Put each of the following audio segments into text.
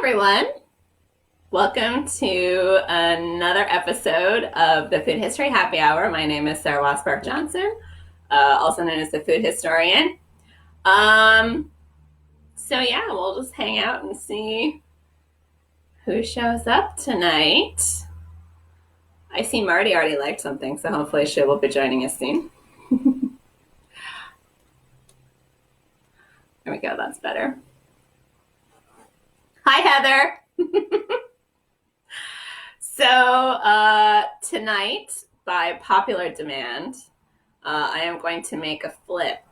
everyone. Welcome to another episode of the Food History Happy Hour. My name is Sarah Wasberg Johnson, also known as the Food Historian. So yeah, we'll just hang out and see who shows up tonight. I see Marty already liked something, so hopefully she will be joining us soon. There we go, that's better. Hi, Heather. So tonight, by popular demand, I am going to make a flip,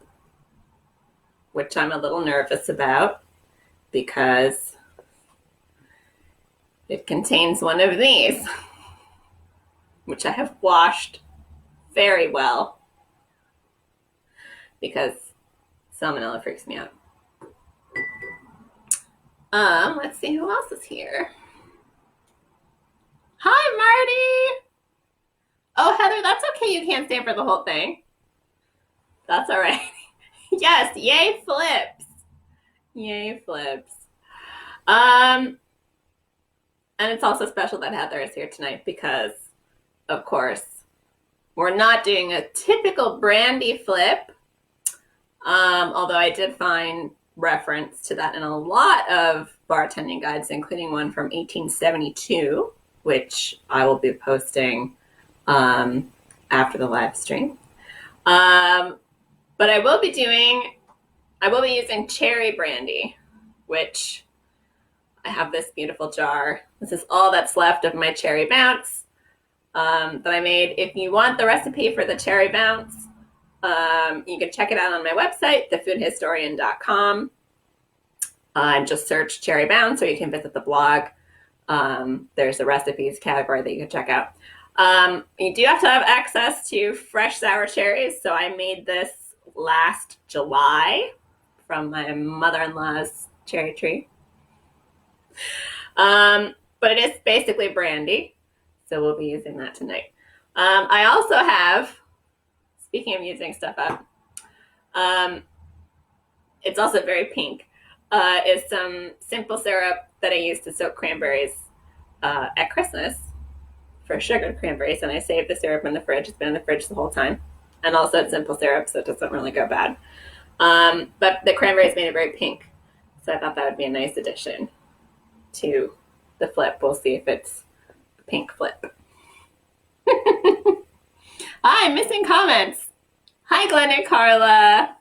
which I'm a little nervous about because it contains one of these, which I have washed very well because salmonella freaks me out. Let's see who else is here. Hi, Marty. Oh, Heather, that's okay. You can't stay for the whole thing. That's all right. Yes, yay flips. Yay flips. And it's also special that Heather is here tonight because, of course, we're not doing a typical brandy flip, although I did find reference to that in a lot of bartending guides, including one from 1872, which I will be posting after the live stream. But I will be using cherry brandy, which I have this beautiful jar. This is all that's left of my cherry bounce that I made. If you want the recipe for the cherry bounce, you can check it out on my website, thefoodhistorian.com. Just search cherry bounce, or you can visit the blog. There's a recipes category that you can check out. You do have to have access to fresh sour cherries. So I made this last July from my mother-in-law's cherry tree. But it is basically brandy. So we'll be using that tonight. I also have, speaking of using stuff up, it's also very pink, is some simple syrup that I used to soak cranberries at Christmas for sugared cranberries, and I saved the syrup in the fridge. It's been in the fridge the whole time. And also it's simple syrup, so it doesn't really go bad. But the cranberries made it very pink, so I thought that would be a nice addition to the flip. We'll see if it's a pink flip. Hi, missing comments. Hi, Glenn and Carla.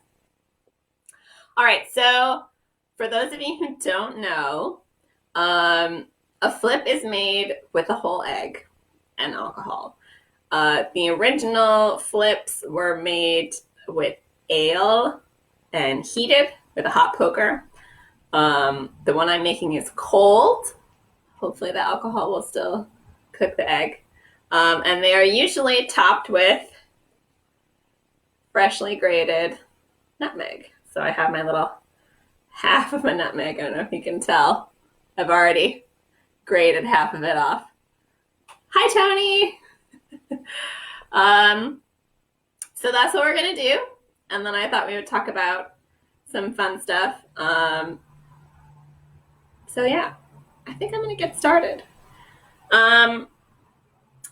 All right, so for those of you who don't know, a flip is made with a whole egg and alcohol. The original flips were made with ale and heated with a hot poker. The one I'm making is cold. Hopefully the alcohol will still cook the egg. And they are usually topped with freshly grated nutmeg. So I have my little half of a nutmeg. I don't know if you can tell. I've already grated half of it off. Hi, Tony. So that's what we're going to do. And then I thought we would talk about some fun stuff. So yeah, I think I'm going to get started.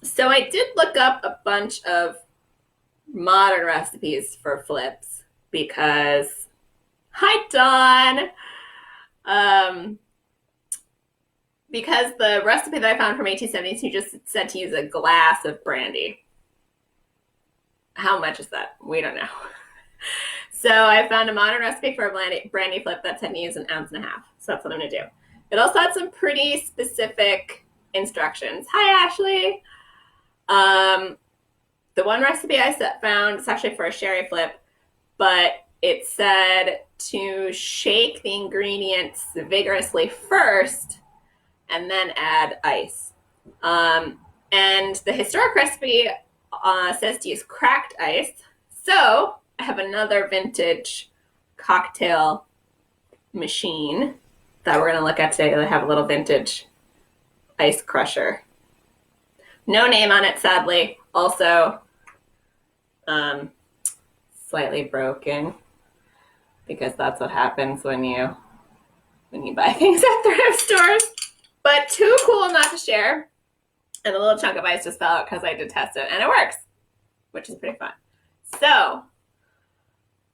So I did look up a bunch of modern recipes for flips because, hi, Dawn. Because the recipe that I found from 1872 just said to use a glass of brandy. How much is that? We don't know. So I found a modern recipe for a brandy flip that said to use 1.5 ounces. So that's what I'm going to do. It also had some pretty specific instructions. Hi, Ashley. The one recipe I found is actually for a sherry flip, but it said to shake the ingredients vigorously first and then add ice. And the historic recipe says to use cracked ice. So I have another vintage cocktail machine that we're going to look at today. They have a little vintage ice crusher. No name on it, sadly. Also, slightly broken, because that's what happens when you when you buy things at thrift stores, but too cool not to share. And a little chunk of ice just fell out because I did test it, and it works, which is pretty fun. So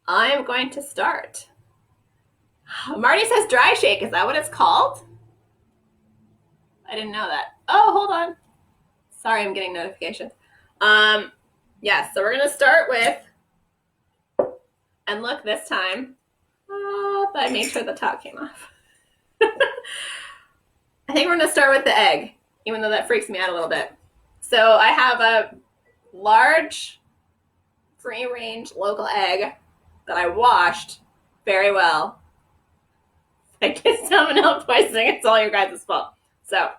I'm going to start. Marty says dry shake. Is that what it's called? I didn't know that. Oh, hold on. Sorry, I'm getting notifications. Yeah, so we're going to start with, and look, this time, but I made sure the top came off. I think we're going to start with the egg, even though that freaks me out a little bit. So I have a large free-range local egg that I washed very well. I get salmonella poisoning. It's all your guys' fault. So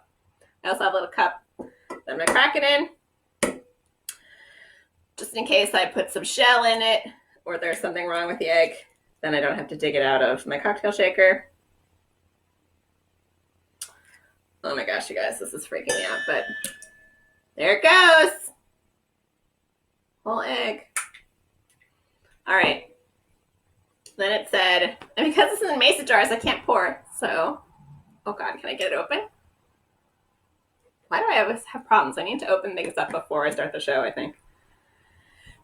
I also have a little cup that I'm going to crack it in, just in case I put some shell in it or there's something wrong with the egg. Then I don't have to dig it out of my cocktail shaker. Oh my gosh, you guys, this is freaking me out, but there it goes. Whole egg. All right. Then it said, and because this is in mason jars, I can't pour. So, oh God, can I get it open? Why do I always have problems? I need to open things up before I start the show, I think.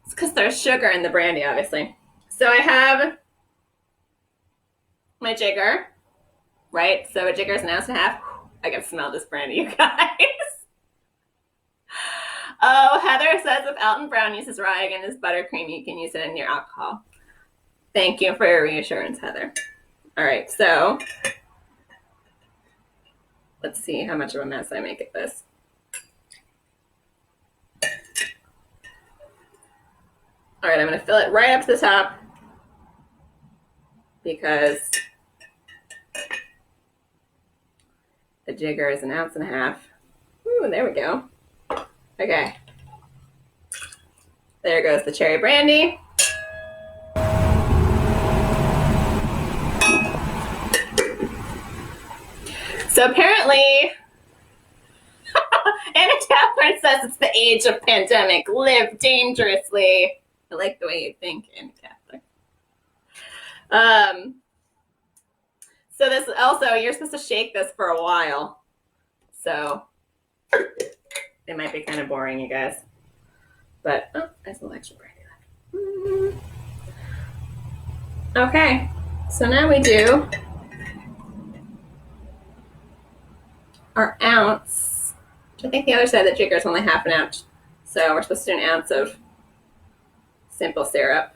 It's because there's sugar in the brandy, obviously. So I have my jigger, right? So a jigger is 1.5 ounces. I can smell this brandy, you guys. Oh, Heather says if Alton Brown uses raw egg in his buttercream, you can use it in your alcohol. Thank you for your reassurance, Heather. All right, so let's see how much of a mess I make at this. All right, I'm going to fill it right up to the top because the jigger is 1.5 ounces. Ooh, there we go. Okay. There goes the cherry brandy. So apparently, Anna Catherine says it's the age of pandemic. Live dangerously. I like the way you think, Anna Catherine. So this also, you're supposed to shake this for a while. So it might be kind of boring, you guys. But, oh, there's a little extra brandy left. Okay, so now we do our ounce, which I think the other side of the jigger is only 1/2 ounce. So we're supposed to do 1 ounce of simple syrup.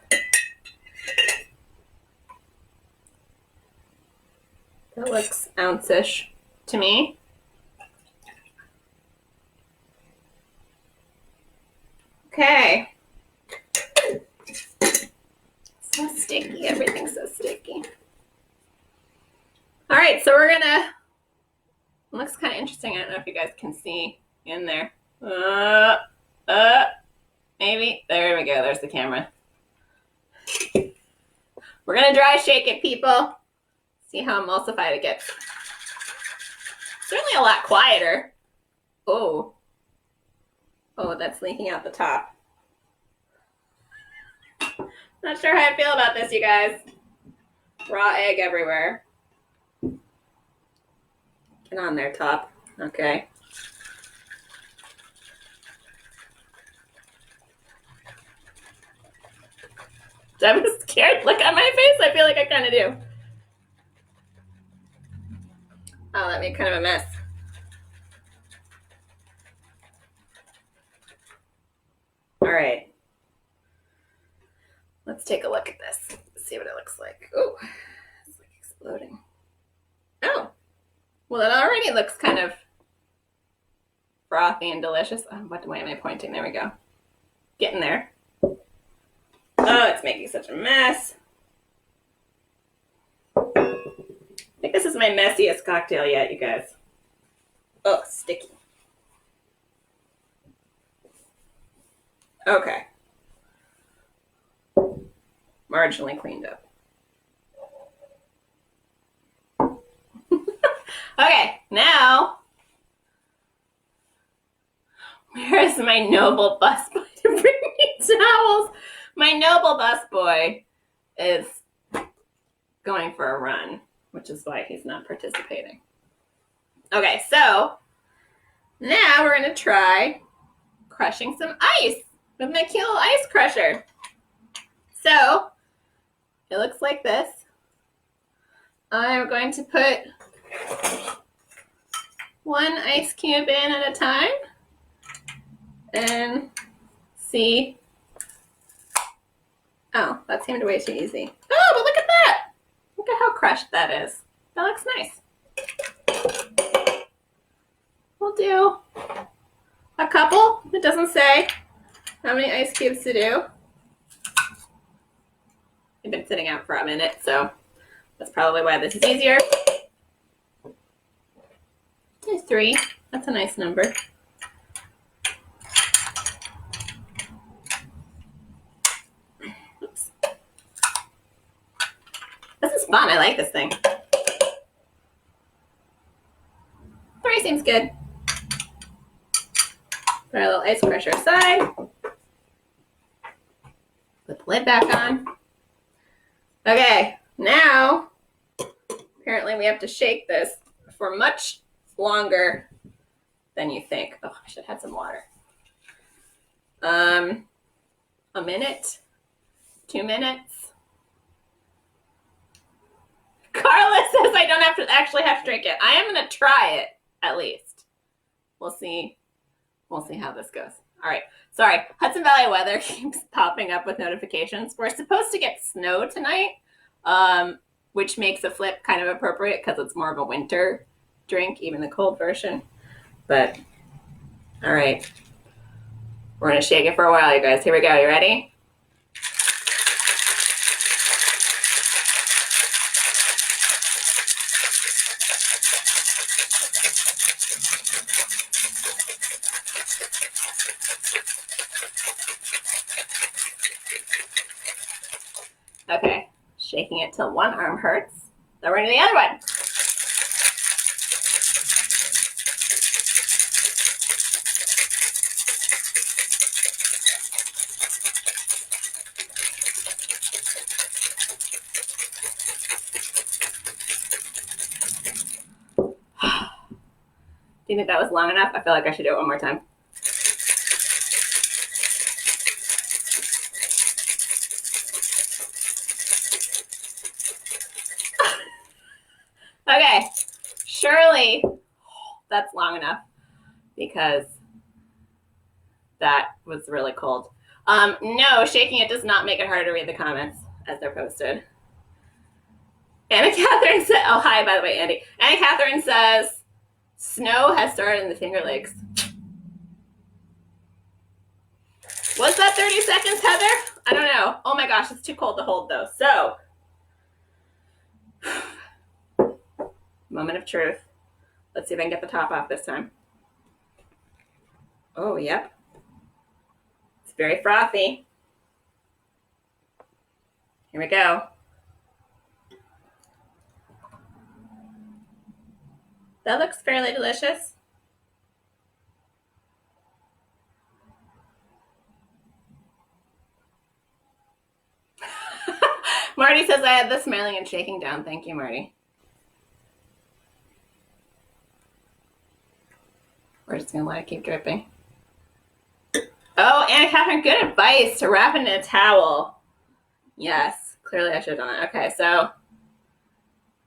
That looks ounce-ish to me. Okay. So sticky. Everything's so sticky. All right, so we're gonna, it looks kind of interesting. I don't know if you guys can see in there. Maybe. There we go. There's the camera. We're gonna dry shake it, people. See how emulsified it gets. Certainly a lot quieter. Oh. Oh, that's leaking out the top. Not sure how I feel about this, you guys. Raw egg everywhere. Get on there, top. Okay. I'm scared. Look at my face. I feel like I kind of do. Oh, that made kind of a mess. All right. Let's take a look at this. See what it looks like. Oh, it's like exploding. Oh, well, it already looks kind of frothy and delicious. Oh, what way am I pointing? There we go. Getting there. Oh, it's making such a mess. I think this is my messiest cocktail yet, you guys. Oh, sticky. Okay. Marginally cleaned up. Okay, now, where is my noble busboy to bring me towels? My noble busboy is going for a run. which is why he's not participating. Okay, so now we're going to try crushing some ice with Michiel Ice Crusher. So it looks like this. I'm going to put one ice cube in at a time and see. Oh, that seemed way too easy. Oh, but look at that. Look at how crushed that is. That looks nice. We'll do a couple. It doesn't say how many ice cubes to do. They've been sitting out for a minute, so that's probably why this is easier. 3. That's a nice number. Oops. This is fun. I like this thing. 3 seems good. Put our little ice crusher aside. Put the lid back on. Okay, now apparently we have to shake this for much longer than you think. Oh, I should have had some water. A minute, 2 minutes. Carla says I don't actually have to drink it. I am going to try it at least. We'll see. We'll see how this goes. All right. Sorry, Hudson Valley weather keeps popping up with notifications. We're supposed to get snow tonight, which makes a flip kind of appropriate because it's more of a winter drink, even the cold version. But, all right. We're going to shake it for a while, you guys. Here we go. You ready? Okay, shaking it till one arm hurts. Then we're going to do the other one. Do you think that was long enough? I feel like I should do it one more time. Okay, surely that's long enough because that was really cold. No, shaking it does not make it harder to read the comments as they're posted. Anna Catherine said, oh, hi, by the way, Andy. Anna Catherine says, snow has started in the Finger Lakes. Was that 30 seconds, Heather? I don't know. Oh my gosh, it's too cold to hold though. So, moment of truth. Let's see if I can get the top off this time. Oh, yep. It's very frothy. Here we go. That looks fairly delicious. Marty says I had the smiling and shaking down. Thank you, Marty. We're just going to let it keep dripping. Oh, Anna Catherine, good advice to wrap it in a towel. Yes, clearly I should have done that. Okay, so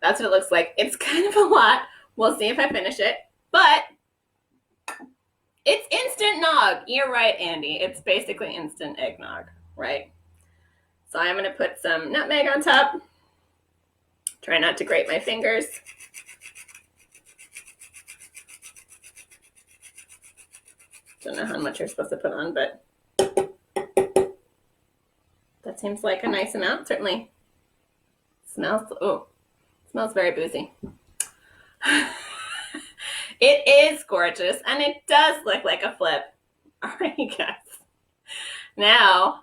that's what it looks like. It's kind of a lot. We'll see if I finish it. But it's instant nog. You're right, Andy. It's basically instant eggnog, right? So I'm going to put some nutmeg on top. Try not to grate my fingers. Don't know how much you're supposed to put on, but that seems like a nice amount. Certainly smells very boozy. It is gorgeous, and it does look like a flip. All right, guys. Now,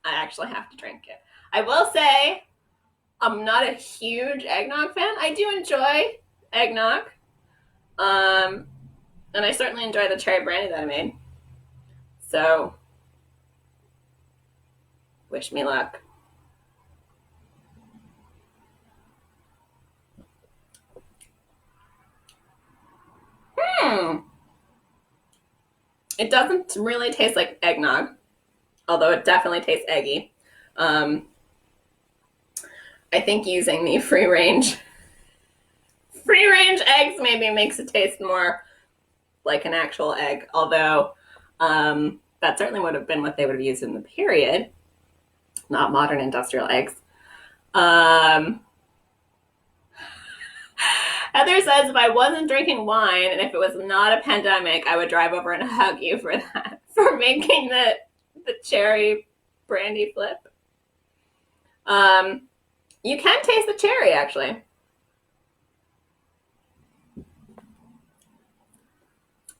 I actually have to drink it. I will say I'm not a huge eggnog fan. I do enjoy eggnog. And I certainly enjoy the cherry brandy that I made. So, wish me luck. It doesn't really taste like eggnog, although it definitely tastes eggy. I think using the free-range eggs maybe makes it taste more like an actual egg, although that certainly would have been what they would have used in the period, not modern industrial eggs. Heather says, if I wasn't drinking wine and if it was not a pandemic, I would drive over and hug you for that, for making the cherry brandy flip. You can taste the cherry, actually.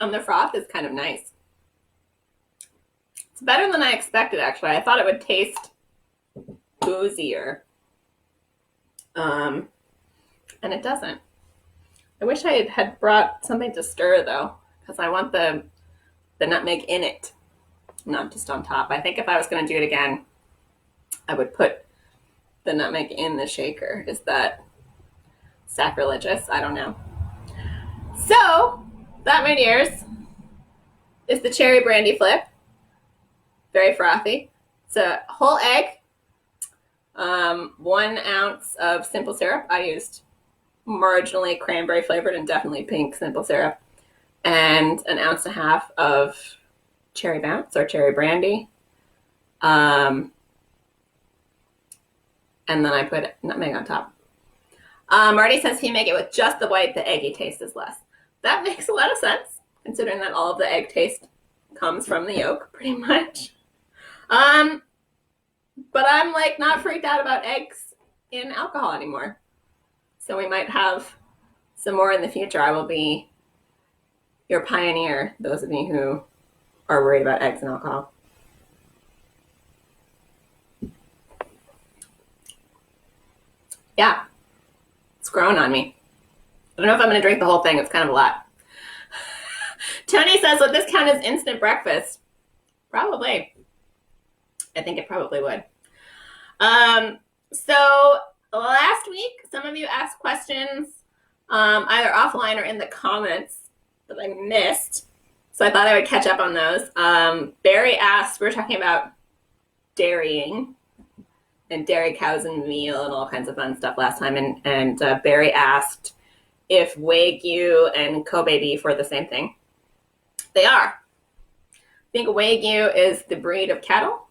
The froth is kind of nice. It's better than I expected, actually. I thought it would taste boozier. And it doesn't. I wish I had brought something to stir, though, because I want the nutmeg in it, not just on top. I think if I was going to do it again, I would put the nutmeg in the shaker. Is that sacrilegious? I don't know. So, that, my dears, is the cherry brandy flip. Very frothy. It's a whole egg, 1 ounce of simple syrup. I used marginally cranberry flavored and definitely pink simple syrup, and 1.5 ounces of cherry bounce or cherry brandy. And then I put nutmeg on top. Marty says he make it with just the white, the eggy taste is less. That makes a lot of sense, considering that all of the egg taste comes from the yolk, pretty much. But I'm like not freaked out about eggs in alcohol anymore. So we might have some more in the future. I will be your pioneer, those of you who are worried about eggs and alcohol. Yeah, it's growing on me. I don't know if I'm going to drink the whole thing. It's kind of a lot. Tony says, would this count as instant breakfast? Probably. I think it probably would. So last week, some of you asked questions either offline or in the comments that I missed. So I thought I would catch up on those. Barry asked, we were talking about dairying and dairy cows and meal and all kinds of fun stuff last time. And Barry asked if Wagyu and Kobe beef were the same thing. They are. I think Wagyu is the breed of cattle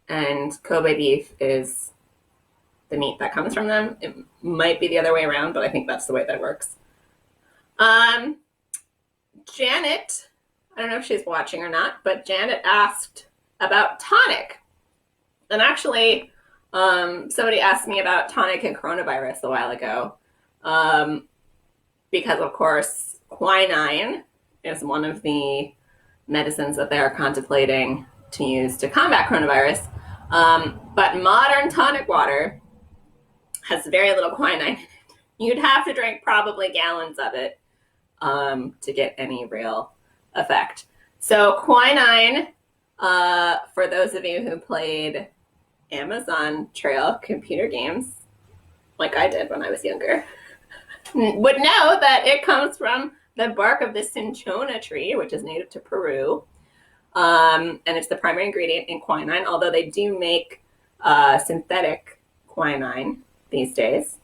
and Kobe beef is the meat that comes from them. It might be the other way around, but I think that's the way that works. Janet, I don't know if she's watching or not, but Janet asked about tonic. And actually, somebody asked me about tonic and coronavirus a while ago. Because, of course, quinine is one of the medicines that they are contemplating to use to combat coronavirus. But modern tonic water has very little quinine. You'd have to drink probably gallons of it to get any real effect. So quinine, for those of you who played Amazon Trail computer games, like I did when I was younger, would know that it comes from the bark of the cinchona tree, which is native to Peru. And it's the primary ingredient in quinine, although they do make synthetic quinine these days,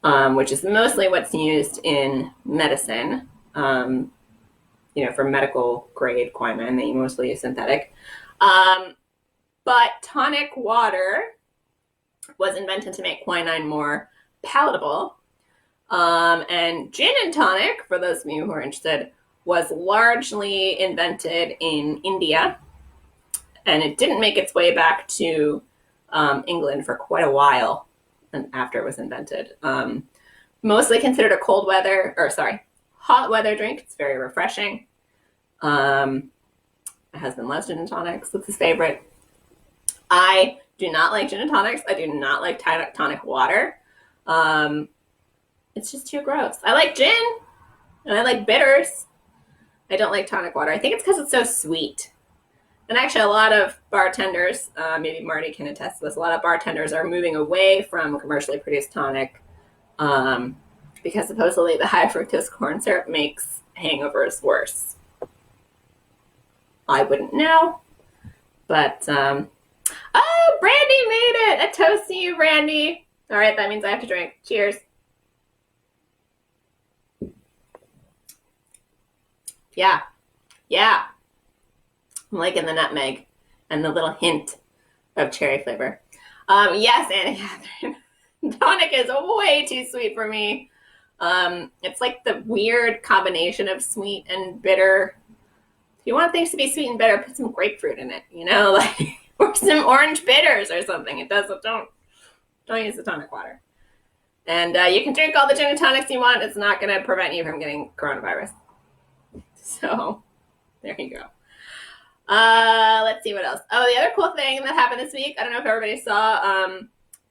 which is mostly what's used in medicine. For medical grade quinine, they mostly use synthetic. But tonic water was invented to make quinine more palatable. And gin and tonic, for those of you who are interested, was largely invented in India, and it didn't make its way back to England for quite a while after it was invented. Mostly considered a hot weather drink. It's very refreshing. My husband loves gin and tonics. That's his favorite. I do not like gin and tonics. I do not like tonic water. It's just too gross. I like gin, and I like bitters. I don't like tonic water. I think it's because it's so sweet. And actually, a lot of bartenders, maybe Marty can attest to this, a lot of bartenders are moving away from commercially produced tonic because supposedly the high fructose corn syrup makes hangovers worse. I wouldn't know. But, oh, Brandy made it! A toast to you, Brandy. All right, that means I have to drink. Cheers. Yeah. Yeah. I'm liking the nutmeg and the little hint of cherry flavor. Yes, Anna Catherine. Tonic is way too sweet for me. It's like the weird combination of sweet and bitter. If you want things to be sweet and bitter, put some grapefruit in it, like or some orange bitters or something. It doesn't. Don't use the tonic water. And you can drink all the gin and tonics you want. It's not going to prevent you from getting coronavirus. So there you go. Let's see what else. Oh, the other cool thing that happened this week, I don't know if everybody saw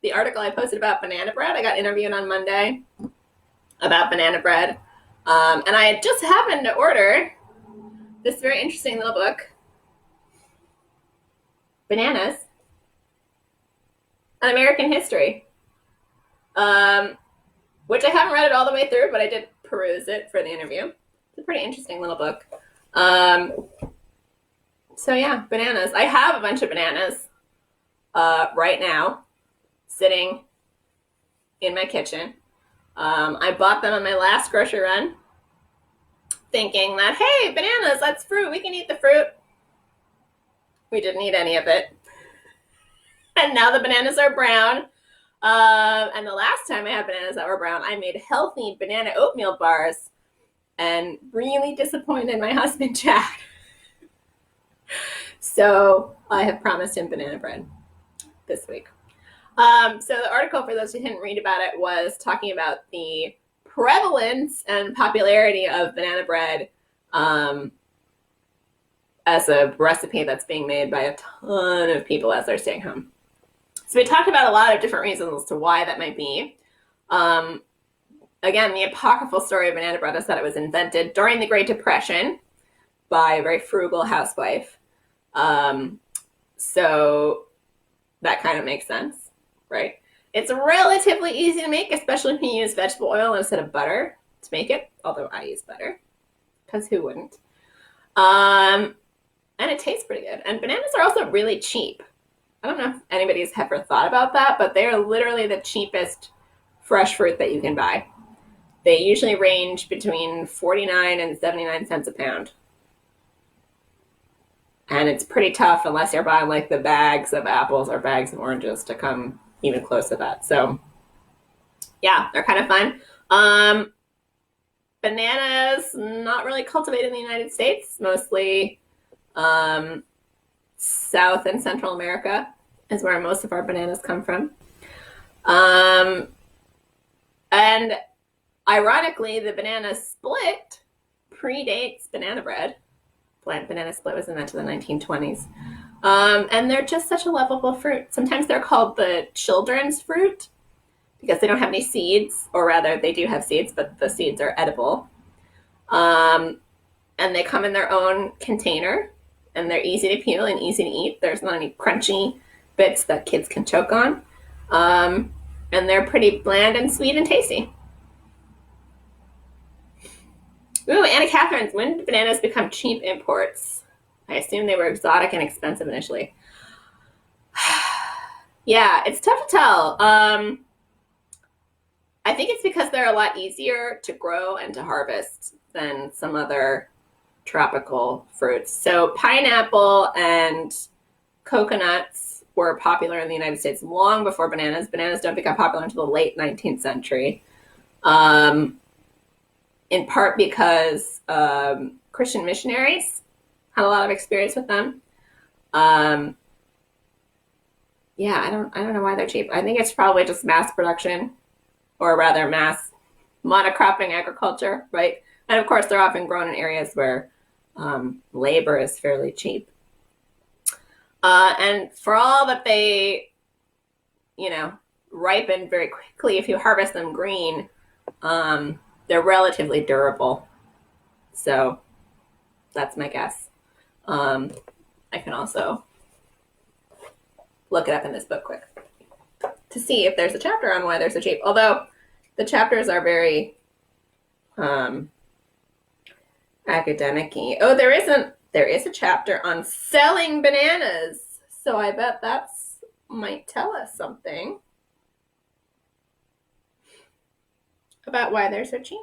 the article I posted about banana bread. I got interviewed on Monday about banana bread. And I just happened to order this very interesting little book, Bananas, An American History, which I haven't read it all the way through, but I did peruse it for the interview. It's a pretty interesting little book. So yeah, bananas. I have a bunch of bananas right now sitting in my kitchen. I bought them on my last grocery run thinking that, hey, bananas, that's fruit. We can eat the fruit. We didn't eat any of it. And now the bananas are brown. And the last time I had bananas that were brown, I made healthy banana oatmeal bars and really disappointed my husband, Chad. So I have promised him banana bread this week. So the article, for those who didn't read about it, was talking about the prevalence and popularity of banana bread as a recipe that's being made by a ton of people as they're staying home. So we talked about a lot of different reasons as to why that might be. Again, the apocryphal story of banana bread is that it was invented during the Great Depression by a very frugal housewife. So that kind of makes sense, right? It's relatively easy to make, especially if you use vegetable oil instead of butter to make it, although I use butter, because who wouldn't? And it tastes pretty good. And bananas are also really cheap. I don't know if anybody's ever thought about that, but they're literally the cheapest fresh fruit that you can buy. They usually range between 49 and 79 cents a pound. And it's pretty tough unless you're buying like the bags of apples or bags of oranges to come even close to that. So yeah, they're kind of fun. Bananas, not really cultivated in the United States, mostly South and Central America is where most of our bananas come from. And ironically, the banana split predates banana bread. Banana split was invented in the 1920s. And they're just such a lovable fruit. Sometimes they're called the children's fruit because they don't have any seeds, or rather they do have seeds, but the seeds are edible. And they come in their own container, and they're easy to peel and easy to eat. There's not any crunchy bits that kids can choke on. And they're pretty bland and sweet and tasty. Ooh, Anna Catherine's, when did bananas become cheap imports? I assume they were exotic and expensive initially. Yeah, it's tough to tell. I think it's because they're a lot easier to grow and to harvest than some other tropical fruits. So pineapple and coconuts were popular in the United States long before bananas. Bananas don't become popular until the late 19th century. In part because Christian missionaries had a lot of experience with them. Yeah, I don't know why they're cheap. I think it's probably just mass production, or rather mass monocropping agriculture, right? And of course, they're often grown in areas where labor is fairly cheap. And for all that they, ripen very quickly, if you harvest them green, they're relatively durable. So that's my guess. I can also look it up in this book quick to see if there's a chapter on why they're so cheap. Although the chapters are very academic-y. Oh, there isn't there is a chapter on selling bananas. So I bet that's might tell us something about why they're so cheap.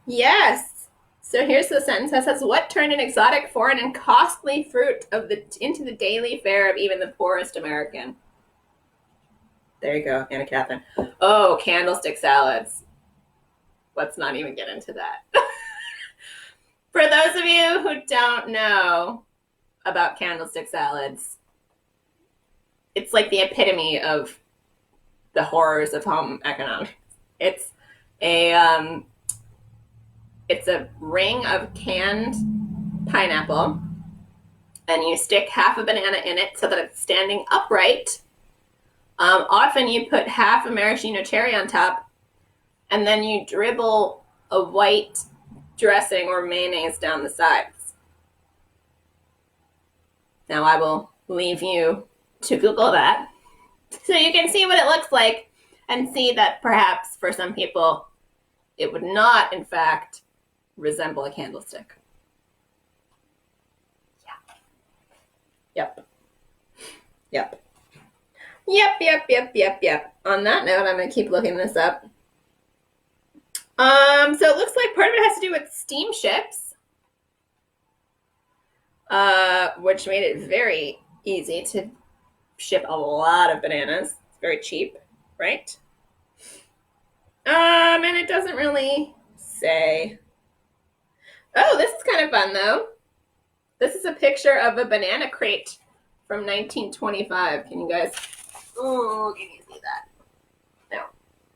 Yes. So here's the sentence that says, what turned an exotic, foreign, and costly fruit into the daily fare of even the poorest American? There you go, Anna Catherine. Oh, candlestick salads. Let's not even get into that. For those of you who don't know about candlestick salads, it's like the epitome of the horrors of home economics. It's a ring of canned pineapple, and you stick half a banana in it so that it's standing upright. Often you put half a maraschino cherry on top, and then you dribble a white dressing or mayonnaise down the sides. Now I will leave you to Google that so you can see what it looks like and see that perhaps for some people it would not, in fact, resemble a candlestick. Yeah. Yep. Yep. Yep. On that note, I'm going to keep looking this up. So it looks like part of it has to do with steamships, which made it very easy to ship a lot of bananas. It's very cheap, right? And it doesn't really say. Oh, this is kind of fun, though. This is a picture of a banana crate from 1925. Can you guys... Oh, can you see that? No.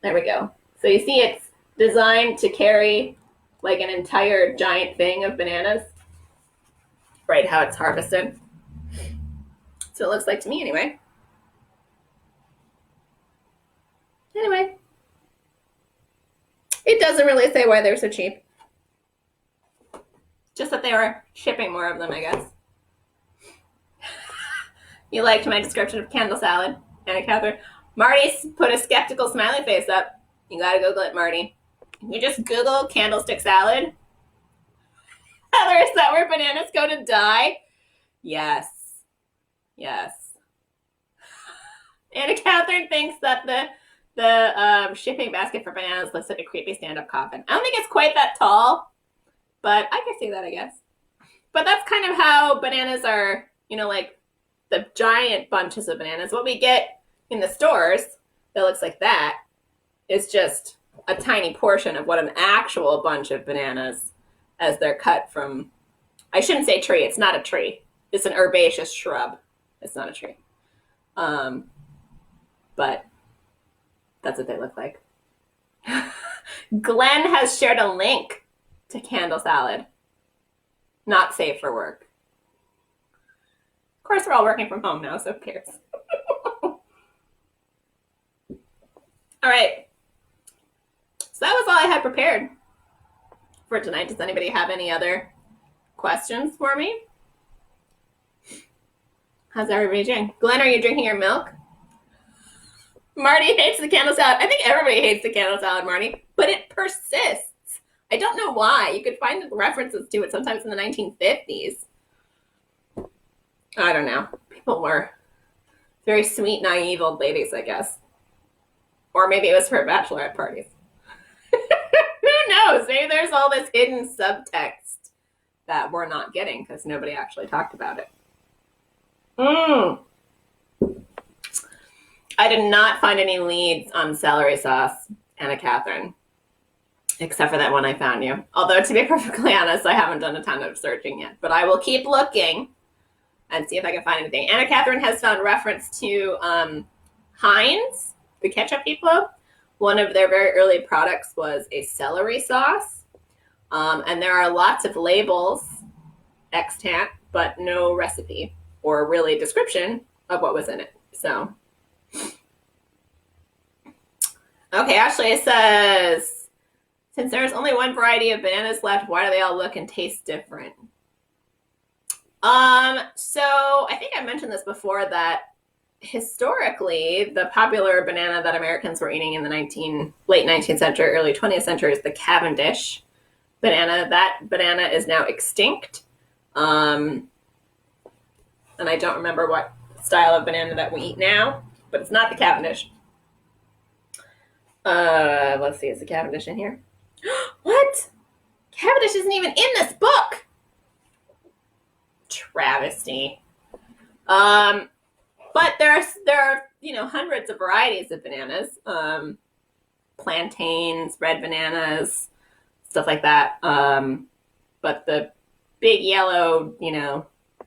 There we go. So you see it's designed to carry like an entire giant thing of bananas. Right, how it's harvested. So it looks like to me, anyway. Anyway. It doesn't really say why they're so cheap. Just that they were shipping more of them, I guess. You liked my description of candle salad, Anna Catherine. Marty's put a skeptical smiley face up. You gotta Google it, Marty. You just Google candlestick salad. Heather, is that where bananas go to die? Yes. Anna Catherine thinks that the shipping basket for bananas looks like a creepy stand-up coffin. I don't think it's quite that tall, but I can see that, I guess. But that's kind of how bananas are, like the giant bunches of bananas. What we get in the stores that looks like that is just a tiny portion of what an actual bunch of bananas as they're cut from, I shouldn't say tree, it's not a tree. It's an herbaceous shrub. It's not a tree. But that's what they look like. Glenn has shared a link to candle salad. Not safe for work. Of course, we're all working from home now, so who cares? All right. So that was all I had prepared for tonight. Does anybody have any other questions for me? How's everybody doing? Glenn, are you drinking your milk? Marty hates the candle salad. I think everybody hates the candle salad, Marty, but it persists. I don't know why. You could find references to it sometimes in the 1950s. I don't know. People were very sweet, naive old ladies, I guess. Or maybe it was for bachelorette parties. Who knows? Maybe there's all this hidden subtext that we're not getting because nobody actually talked about it. I did not find any leads on celery sauce, Anna Catherine, except for that one I found you. Although, to be perfectly honest, I haven't done a ton of searching yet. But I will keep looking and see if I can find anything. Anna Catherine has found reference to Heinz, the ketchup people. One of their very early products was a celery sauce. And there are lots of labels extant, but no recipe or really description of what was in it. So, okay, Ashley says, since there's only one variety of bananas left, why do they all look and taste different? So I think I mentioned this before that historically, the popular banana that Americans were eating in the late 19th century, early 20th century is the Cavendish banana. That banana is now extinct. And I don't remember what style of banana that we eat now, but it's not the Cavendish. Let's see, is the Cavendish in here? What? Cavendish isn't even in this book. Travesty. But there are hundreds of varieties of bananas. Plantains, red bananas, stuff like that. But the big yellow,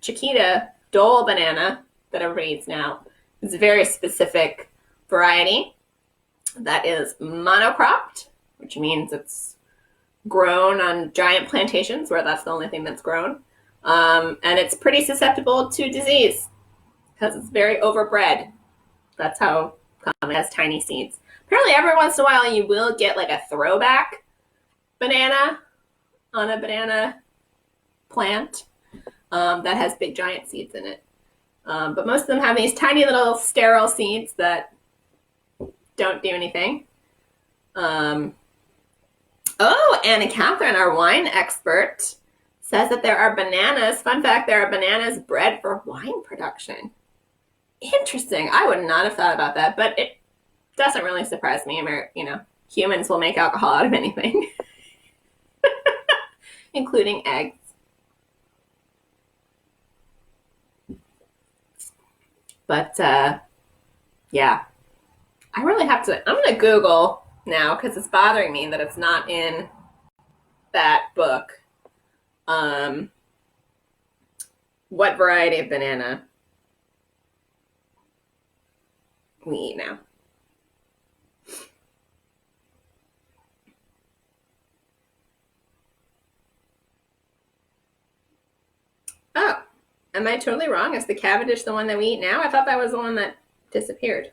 Chiquita Dole banana that everybody eats now is a very specific variety that is monocropped, which means it's grown on giant plantations where that's the only thing that's grown. And it's pretty susceptible to disease because it's very overbred. That's how come it has tiny seeds. Apparently every once in a while you will get like a throwback banana on a banana plant that has big giant seeds in it. But most of them have these tiny little sterile seeds that don't do anything. Anna Catherine, our wine expert, says that there are bananas. Fun fact, there are bananas bred for wine production. Interesting. I would not have thought about that, but it doesn't really surprise me. Humans will make alcohol out of anything, including eggs. But, yeah. I really have to, I'm going to Google now because it's bothering me that it's not in that book. What variety of banana we eat now. Oh, am I totally wrong? Is the Cavendish the one that we eat now? I thought that was the one that disappeared.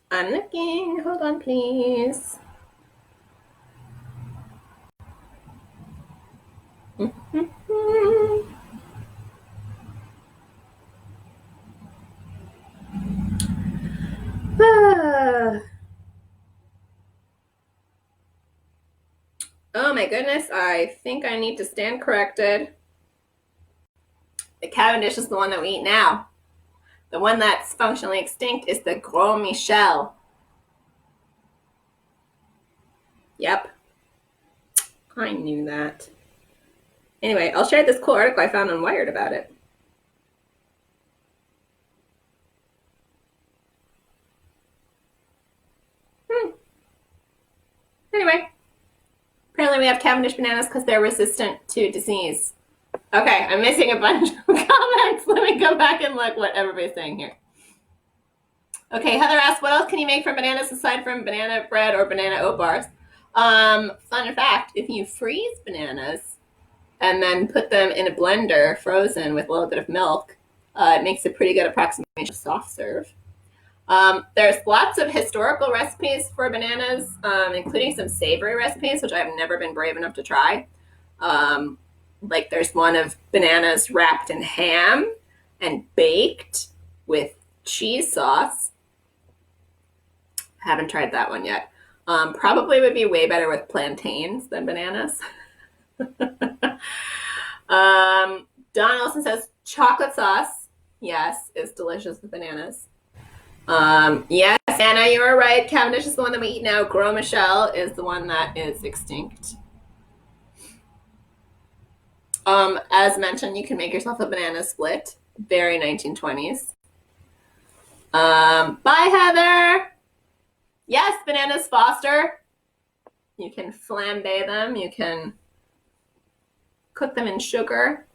I'm looking. Hold on, please. Oh my goodness, I think I need to stand corrected. The Cavendish is the one that we eat now. The one that's functionally extinct is the Gros Michel. Yep. I knew that. Anyway, I'll share this cool article I found on Wired about it. Anyway, apparently we have Cavendish bananas because they're resistant to disease. Okay, I'm missing a bunch of comments. Let me go back and look what everybody's saying here. Okay, Heather asks, what else can you make from bananas aside from banana bread or banana oat bars? Fun fact, if you freeze bananas and then put them in a blender, frozen with a little bit of milk, it makes a pretty good approximation of soft serve. There's lots of historical recipes for bananas, including some savory recipes, which I've never been brave enough to try. Like there's one of bananas wrapped in ham and baked with cheese sauce. Haven't tried that one yet. Probably would be way better with plantains than bananas. Don Olson says chocolate sauce, yes, is delicious with bananas. Yes, Anna, you are right. Cavendish is the one that we eat now. Gros Michel is the one that is extinct. As mentioned, you can make yourself a banana split. Very 1920s. Bye, Heather. Yes, bananas Foster. You can flambe them. You can cook them in sugar.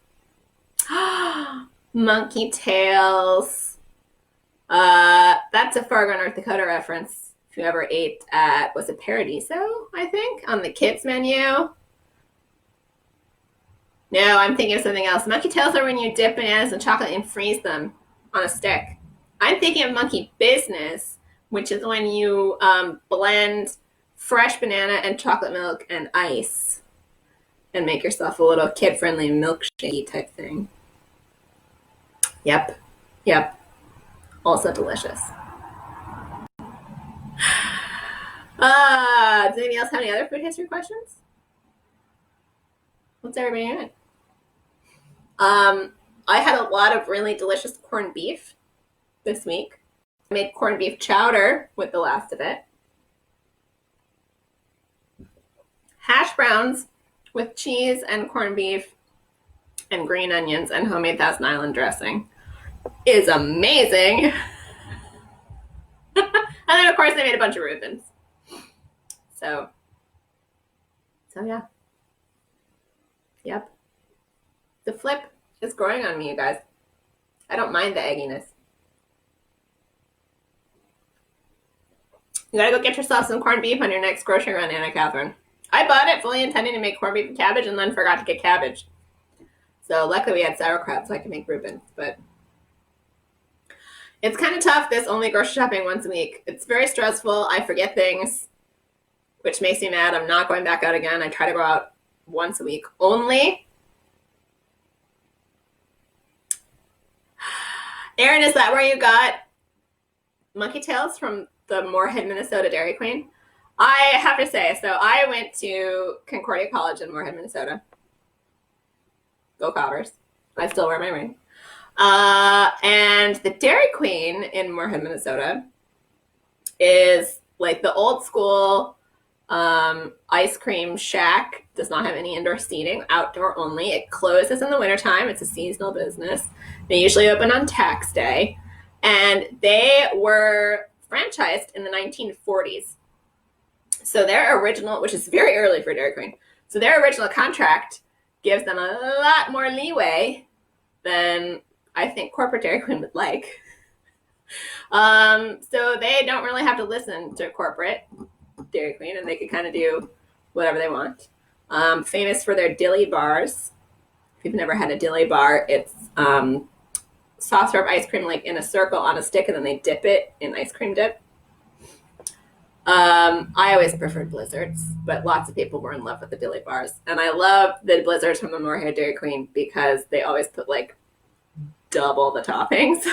Monkey tails. That's a Fargo, North Dakota reference. If you ever ate at, was it Paradiso, I think, on the kids menu? No, I'm thinking of something else. Monkey tails are when you dip bananas in chocolate and freeze them on a stick. I'm thinking of monkey business, which is when you blend fresh banana and chocolate milk and ice and make yourself a little kid-friendly milkshake type thing. Yep. Also delicious. Does anybody else have any other food history questions? What's everybody doing? I had a lot of really delicious corned beef this week. I made corned beef chowder with the last of it. Hash browns with cheese and corned beef and green onions and homemade Thousand Island dressing is amazing. And then, of course, I made a bunch of Reubens. So yeah. Yep. The flip is growing on me, you guys. I don't mind the egginess. You gotta go get yourself some corned beef on your next grocery run, Anna Catherine. I bought it fully intending to make corned beef and cabbage and then forgot to get cabbage. So luckily we had sauerkraut so I could make Reubens, but it's kind of tough, this only grocery shopping once a week. It's very stressful. I forget things, which makes me mad. I'm not going back out again. I try to go out once a week only. Erin, is that where you got monkey tails from the Moorhead, Minnesota Dairy Queen? I have to say, so I went to Concordia College in Moorhead, Minnesota. Go Cobbers. I still wear my ring. And the Dairy Queen in Moorhead, Minnesota is like the old school ice cream shack. Does not have any indoor seating, outdoor only. It closes in the wintertime. It's a seasonal business. They usually open on tax day. And they were franchised in the 1940s. So their original, which is very early for Dairy Queen, so their original contract gives them a lot more leeway than I think corporate Dairy Queen would like. So they don't really have to listen to corporate Dairy Queen, and they can kind of do whatever they want. Famous for their dilly bars. If you've never had a dilly bar, it's soft serve ice cream like in a circle on a stick, and then they dip it in ice cream dip. I always preferred blizzards, but lots of people were in love with the dilly bars. And I love the blizzards from the Moorhead Dairy Queen because they always put like double the toppings of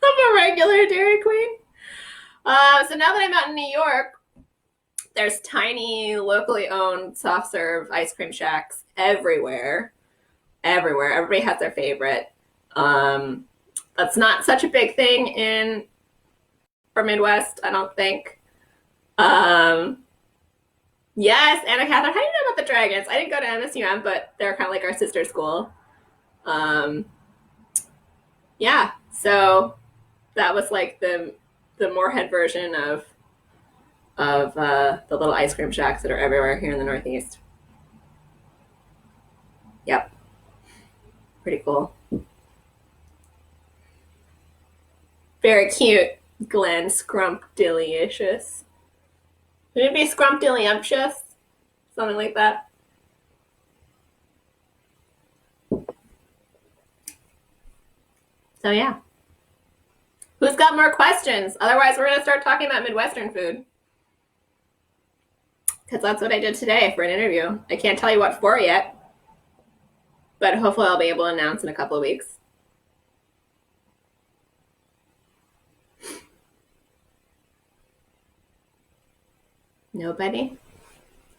a regular Dairy Queen. So now that I'm out in New York, there's tiny, locally owned soft serve ice cream shacks everywhere. Everybody has their favorite. That's not such a big thing for Midwest, I don't think. Yes, Anna Catherine, how do you know about the Dragons? I didn't go to MSUM, but they're kind of like our sister school. Yeah, so that was like the Moorhead version of the little ice cream shacks that are everywhere here in the Northeast. Yep. Pretty cool. Very cute, Glenn. Scrumptious. Would it be scrumptious? Something like that. So yeah. Who's got more questions? Otherwise, we're going to start talking about Midwestern food. Because that's what I did today for an interview. I can't tell you what for yet. But hopefully I'll be able to announce in a couple of weeks. Nobody?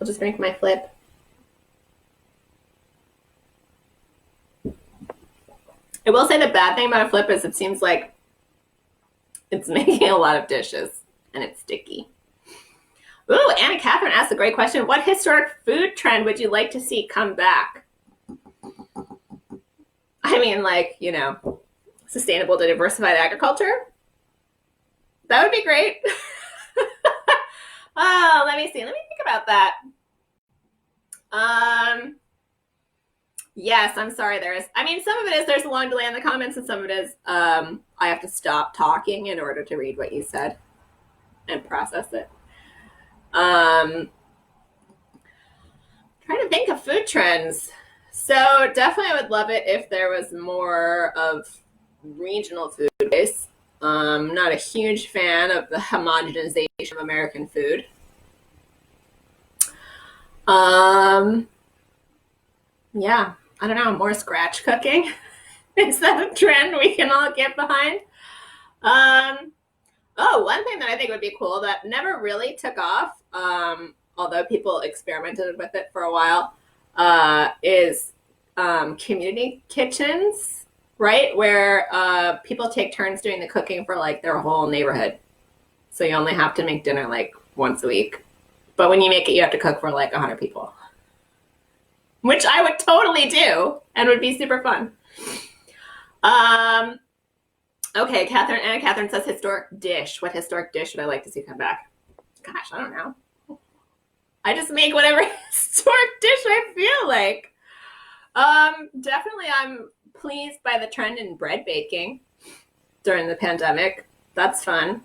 I'll just drink my flip. I will say the bad thing about a flip is it seems like it's making a lot of dishes and it's sticky. Ooh, Anna Catherine asked a great question. What historic food trend would you like to see come back? I mean, like, sustainable to diversified agriculture? That would be great. Oh, let me see. Let me think about that. Yes, I'm sorry. Some of it is there's a long delay in the comments, and some of it is I have to stop talking in order to read what you said and process it. Trying to think of food trends. So definitely I would love it if there was more of regional food base. Not a huge fan of the homogenization of American food. Yeah, I don't know, more scratch cooking. Is that a trend we can all get behind? Um, oh, one thing that I think would be cool that never really took off, although people experimented with it for a while, is community kitchens, right? Where people take turns doing the cooking for like their whole neighborhood. So you only have to make dinner like once a week. But when you make it, you have to cook for like 100 people, which I would totally do and would be super fun. Um, okay, Anna Catherine says historic dish. What historic dish would I like to see come back? Gosh, I don't know. I just make whatever historic dish I feel like. Definitely I'm pleased by the trend in bread baking during the pandemic. That's fun.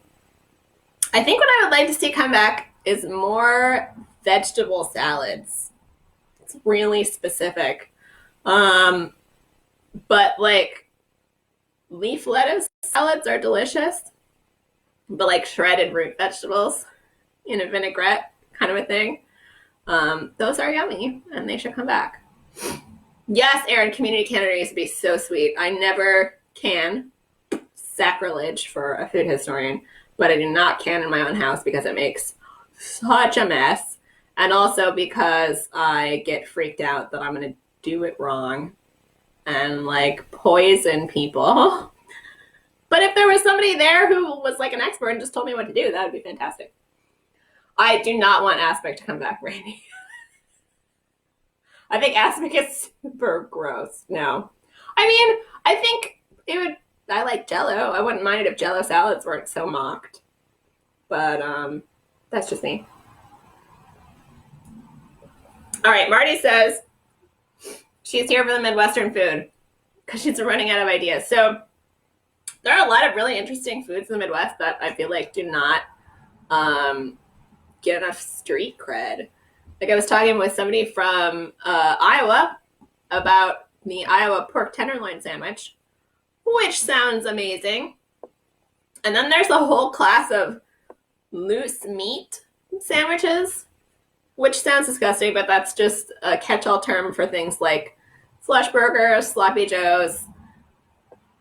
I think what I would like to see come back is more vegetable salads. It's really specific. But like leaf lettuce salads are delicious, but like shredded root vegetables in a vinaigrette kind of a thing. Those are yummy and they should come back. Yes, Aaron, community canneries would be so sweet. I never can. Sacrilege for a food historian, but I do not can in my own house because it makes such a mess. And also because I get freaked out that I'm going to do it wrong and like poison people. But if there was somebody there who was like an expert and just told me what to do, that would be fantastic. I do not want aspic to come back, Randy. I think aspic is super gross. No. I mean, I think it would, I like Jell-O. I wouldn't mind it if Jell-O salads weren't so mocked. But that's just me. All right, Marty says she's here for the Midwestern food because she's running out of ideas. So there are a lot of really interesting foods in the Midwest that I feel like do not get enough street cred. Like I was talking with somebody from Iowa about the Iowa pork tenderloin sandwich, which sounds amazing. And then there's a whole class of loose meat sandwiches, which sounds disgusting, but that's just a catch-all term for things like slush burgers, sloppy joes,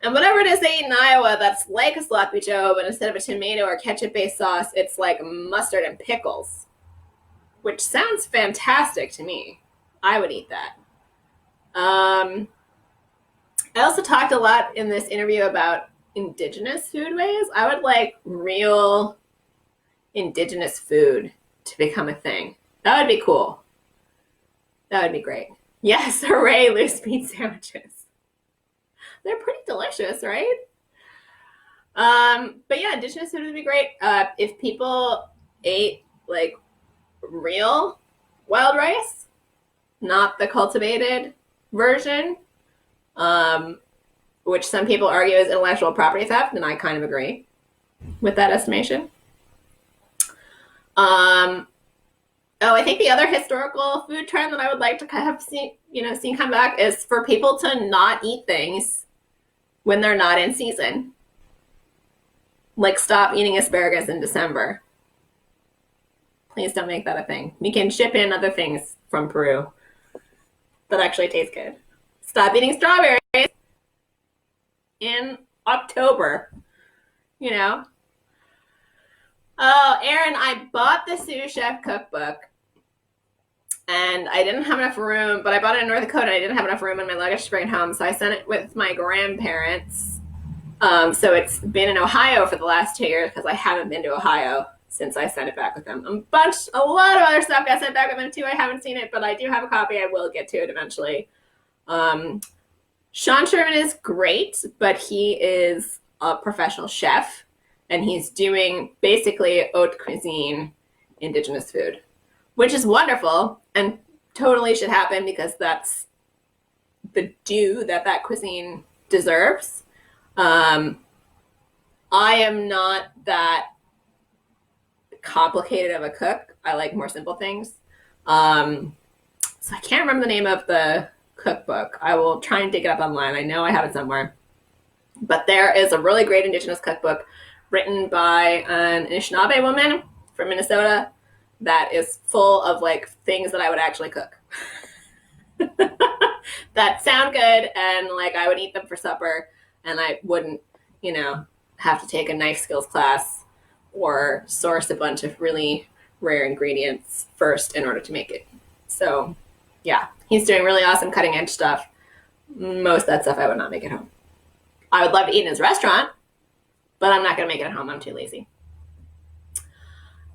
and whatever it is they eat in Iowa that's like a sloppy joe, but instead of a tomato or ketchup-based sauce, it's like mustard and pickles, which sounds fantastic to me. I would eat that. I also talked a lot in this interview about indigenous foodways. I would like real indigenous food to become a thing. That would be cool. That would be great. Yes, hooray, loose meat sandwiches. They're pretty delicious, right? But yeah, indigenous food would be great. If people ate like real wild rice, not the cultivated version, which some people argue is intellectual property theft, and I kind of agree with that estimation. I think the other historical food trend that I would like to have seen come back is for people to not eat things when they're not in season. Like stop eating asparagus in December. Please don't make that a thing. We can ship in other things from Peru that actually taste good. Stop eating strawberries in October. You know? Oh, Aaron, I bought the sous chef cookbook and I didn't have enough room, but I bought it in North Dakota and I didn't have enough room in my luggage to bring it home, so I sent it with my grandparents. So it's been in Ohio for the last 2 years because I haven't been to Ohio since I sent it back with them. A lot of other stuff got sent back with them too. I haven't seen it, but I do have a copy. I will get to it eventually. Sean Sherman is great, but he is a professional chef and he's doing basically haute cuisine indigenous food, which is wonderful and totally should happen because that's the due that cuisine deserves. I am not that complicated of a cook. I like more simple things. So I can't remember the name of the cookbook. I will try and dig it up online. I know I have it somewhere. But there is a really great indigenous cookbook written by an Anishinaabe woman from Minnesota that is full of like things that I would actually cook. that sound good, and like I would eat them for supper, and I wouldn't, have to take a knife skills class or source a bunch of really rare ingredients first in order to make it. So, yeah, he's doing really awesome cutting edge stuff. Most of that stuff I would not make at home. I would love to eat in his restaurant, but I'm not going to make it at home. I'm too lazy.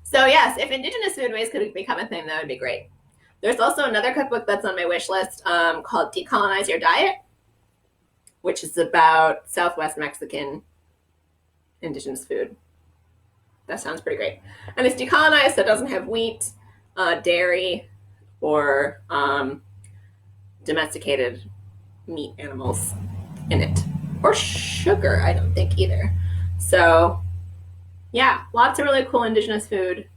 So, yes, if Indigenous foodways could become a thing, that would be great. There's also another cookbook that's on my wish list called Decolonize Your Diet, which is about Southwest Mexican Indigenous food. That sounds pretty great. And it's decolonized, so it doesn't have wheat, dairy, or domesticated meat animals in it. Or sugar, I don't think either. So, yeah, lots of really cool Indigenous food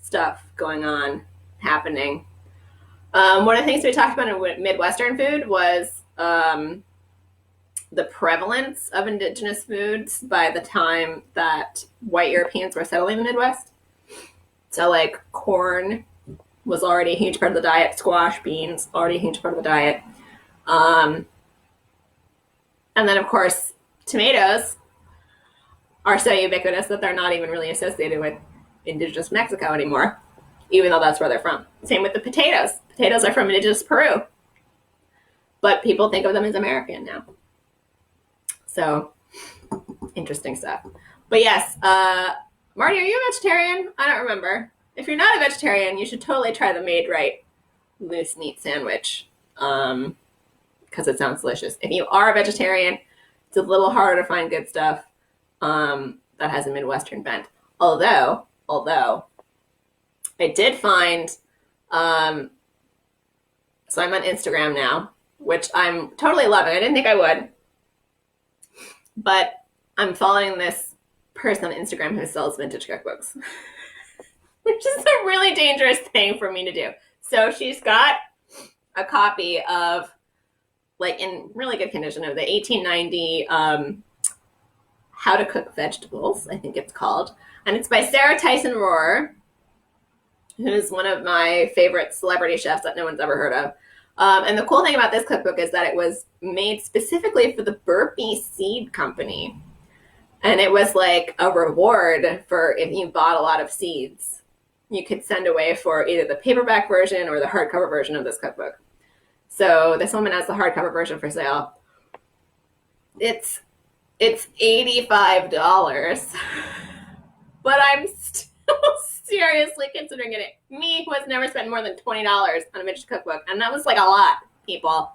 stuff going on, happening. One of the things we talked about in Midwestern food was the prevalence of Indigenous foods by the time that white Europeans were settling the Midwest. So, like, corn was already a huge part of the diet. Squash, beans, already a huge part of the diet. And then, of course, tomatoes are so ubiquitous that they're not even really associated with Indigenous Mexico anymore, even though that's where they're from. Same with the potatoes. Potatoes are from Indigenous Peru, but people think of them as American now. So, interesting stuff. But yes, Marty, are you a vegetarian? I don't remember. If you're not a vegetarian, you should totally try the Made Right loose meat sandwich, because it sounds delicious. If you are a vegetarian, it's a little harder to find good stuff that has a Midwestern bent. Although I did find, so I'm on Instagram now, which I'm totally loving. I didn't think I would, but I'm following this person on Instagram who sells vintage cookbooks, which is a really dangerous thing for me to do. So she's got a copy of, like, in really good condition, of the 1890 How to Cook Vegetables, I think it's called. And it's by Sarah Tyson Rohrer, who's one of my favorite celebrity chefs that no one's ever heard of. And the cool thing about this cookbook is that it was made specifically for the Burpee Seed Company. And it was like a reward for if you bought a lot of seeds. You could send away for either the paperback version or the hardcover version of this cookbook. So this woman has the hardcover version for sale. It's $85, but I'm still seriously considering it. Me, who has never spent more than $20 on a vintage cookbook, and that was like a lot, people.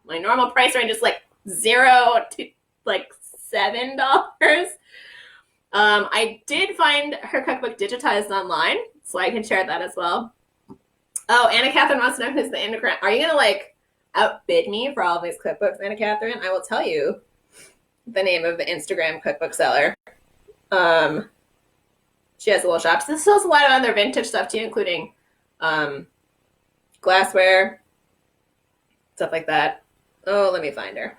My normal price range is like $0 to like $7. I did find her cookbook digitized online, so I can share that as well. Oh, Anna Catherine wants to know who's the Instagram. Are you going to like outbid me for all of these cookbooks, Anna Catherine? I will tell you the name of the Instagram cookbook seller. She has a little shop. So this sells a lot of other vintage stuff too, including glassware, stuff like that. Oh, let me find her.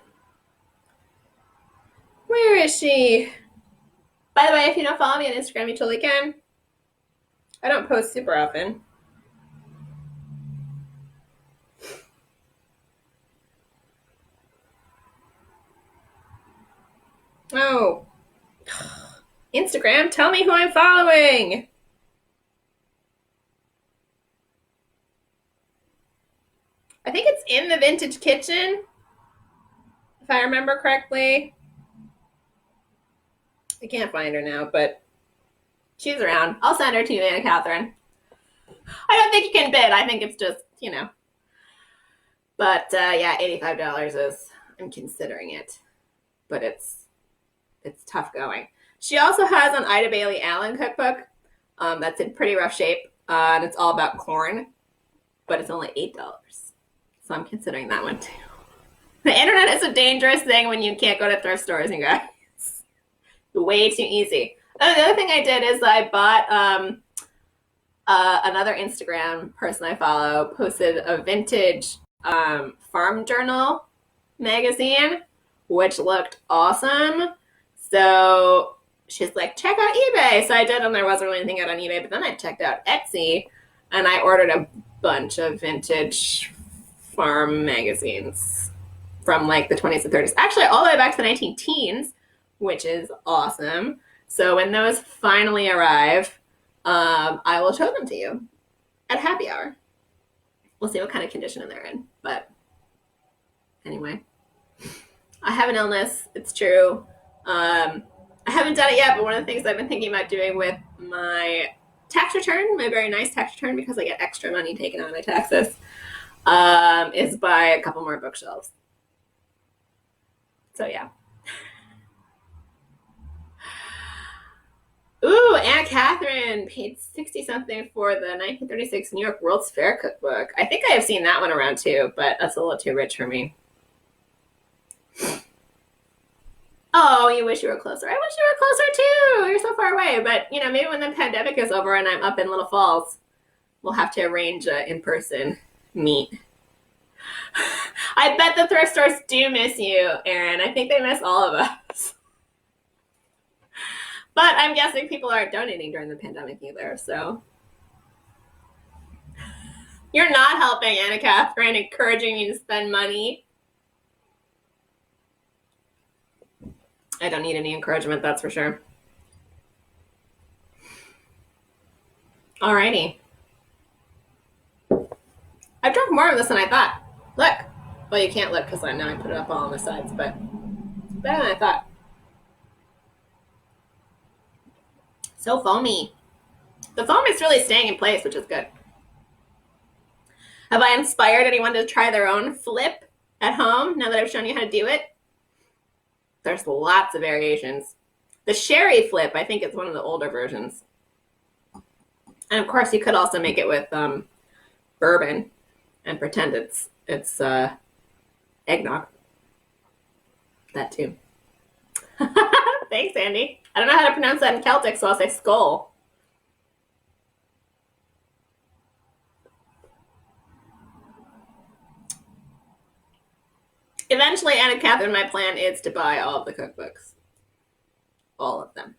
Where is she? By the way, if you don't follow me on Instagram, you totally can. I don't post super often. Oh. Instagram, tell me who I'm following. I think it's In the Vintage Kitchen, if I remember correctly. I can't find her now, but she's around. I'll send her to you, Anna Catherine. I don't think you can bid. I think it's just, But yeah, $85 is, I'm considering it. But it's tough going. She also has an Ida Bailey Allen cookbook that's in pretty rough shape, and it's all about corn, but it's only $8. So I'm considering that one too. The internet is a dangerous thing when you can't go to thrift stores, you guys. Way too easy. Oh, the other thing I did is I bought another Instagram person I follow posted a vintage farm journal magazine, which looked awesome. So she's like, check out eBay. So I did, and there wasn't really anything out on eBay, but then I checked out Etsy, and I ordered a bunch of vintage farm magazines from like the 20s and 30s. Actually, all the way back to the 19 teens, which is awesome. So when those finally arrive, I will show them to you at happy hour. We'll see what kind of condition they're in. But anyway, I have an illness. It's true. I haven't done it yet, but one of the things I've been thinking about doing with my tax return, my very nice tax return, because I get extra money taken out of my taxes, is buy a couple more bookshelves. So yeah. Ooh, Anna Catherine paid 60-something for the 1936 New York World's Fair cookbook. I think I have seen that one around too, but that's a little too rich for me. Oh, you wish you were closer. I wish you were closer too. You're so far away. But, you know, maybe when the pandemic is over and I'm up in Little Falls, we'll have to arrange an in-person meet. I bet the thrift stores do miss you, Erin. I think they miss all of us. But I'm guessing people aren't donating during the pandemic either, so. You're not helping, Anna Catherine, encouraging you to spend money. I don't need any encouragement, that's for sure. Alrighty. I've drunk more of this than I thought. Look. Well, you can't look because now I put it up all on the sides, but better than I thought. So foamy. The foam is really staying in place, which is good. Have I inspired anyone to try their own flip at home now that I've shown you how to do it? There's lots of variations. The sherry flip, I think, is one of the older versions. And of course, you could also make it with bourbon and pretend it's eggnog. That too. Thanks, Andy. I don't know how to pronounce that in Celtic, so I'll say skull. Eventually, Anna Catherine, my plan is to buy all of the cookbooks. All of them.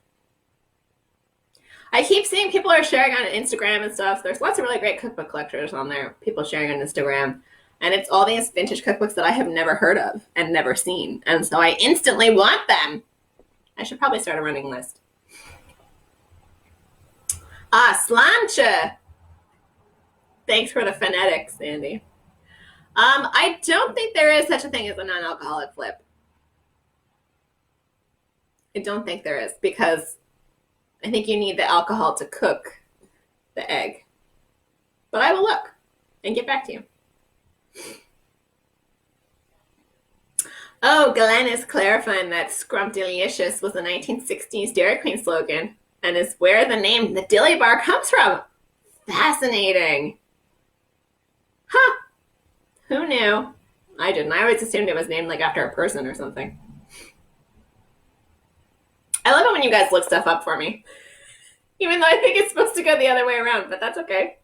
I keep seeing people are sharing on Instagram and stuff. There's lots of really great cookbook collectors on there, people sharing on Instagram. And it's all these vintage cookbooks that I have never heard of and never seen. And so I instantly want them. I should probably start a running list. Slancha. Thanks for the phonetics, Andy. I don't think there is such a thing as a non-alcoholic flip. I don't think there is, because I think you need the alcohol to cook the egg. But I will look and get back to you. Oh, Glenn is clarifying that Scrumptious was the 1960s Dairy Queen slogan and is where the name the Dilly Bar comes from. Fascinating. Huh. Who knew? I didn't. I always assumed it was named like after a person or something. I love it when you guys look stuff up for me. Even though I think it's supposed to go the other way around, but that's okay.